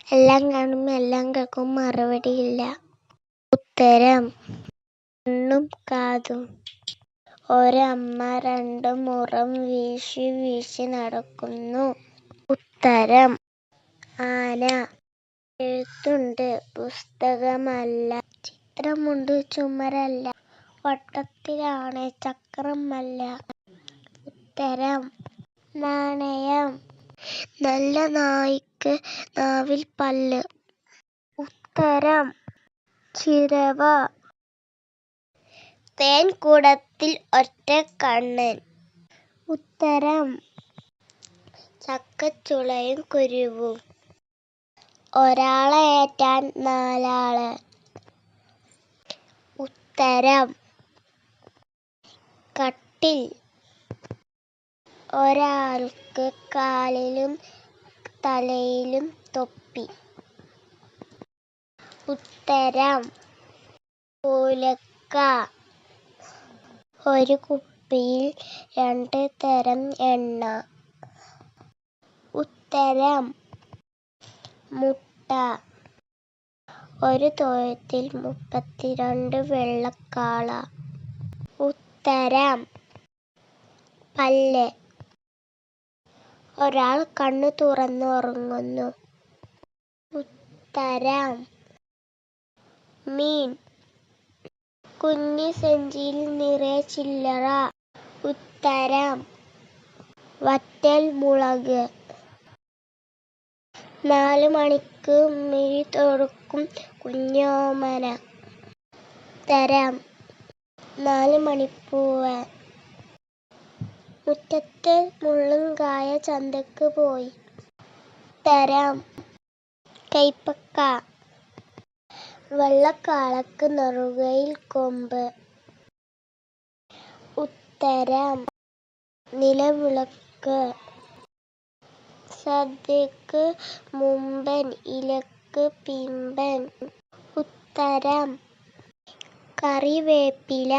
എല്ലാം കാണും എല്ലാം കേൾക്കും മറുപടിയില്ല. ഉത്തരം: കണ്ണും കാതും. ഒരമ്മ രണ്ടു മുറം വീശി വീശി നടക്കുന്നു. ഉത്തരം: ആന. എഴുത്തുണ്ട് പുസ്തകമല്ല, ചിത്രമുണ്ട് ചുമരല്ല, വട്ടത്തിലാണ് ചക്രമല്ല. ഉത്തരം: നാണയം. നല്ല നായ്ക്ക് നാവിൽ പല്ല്. ഉത്തരം: ചിരവ. തേൻകുടത്തിൽ ഒറ്റക്കണ്ണൻ. ഉത്തരം: ചക്കച്ചുളയും കുരുവും. ഒരാളെ ഏറ്റാൻ നാലാള്. ഉത്തരം: കട്ടിൽ. ഒരാൾക്ക് കാലിലും തലയിലും തൊപ്പി. ഉത്തരം: ഉലക്ക. ഒരു കുപ്പിയിൽ 2 തരം എണ്ണ. ഉത്തരം: മുട്ട. ഒരു തൊഴുത്തിൽ 32 വെള്ളക്കാള. ഉത്തരം: പല്ല്. ഒരാൾ കണ്ണു തുറന്ന് ഉറങ്ങുന്നു. ഉത്തരം: മീൻ. കുഞ്ഞി സഞ്ചിയിൽ നിറയെ ചില്ലറ. ഉത്തരം: വറ്റൽമുളക്. 4 മണിക്ക് മിഴി തുറക്കും കുഞ്ഞോമന. ഉത്തരം: 4 മണിപ്പൂവ്. മുറ്റത്തെ മുള്ളൻകായ ചന്തക്ക് പോയി. ഉത്തരം: കൈപ്പക്ക. വെള്ളക്കാളക്ക് നെറുകയിൽ കൊമ്പ്. ഉത്തരം: നിലവിളക്ക്. സദ്യക്ക് മുമ്പൻ ഇലക്ക് പിമ്പൻ. ഉത്തരം: കറിവേപ്പില.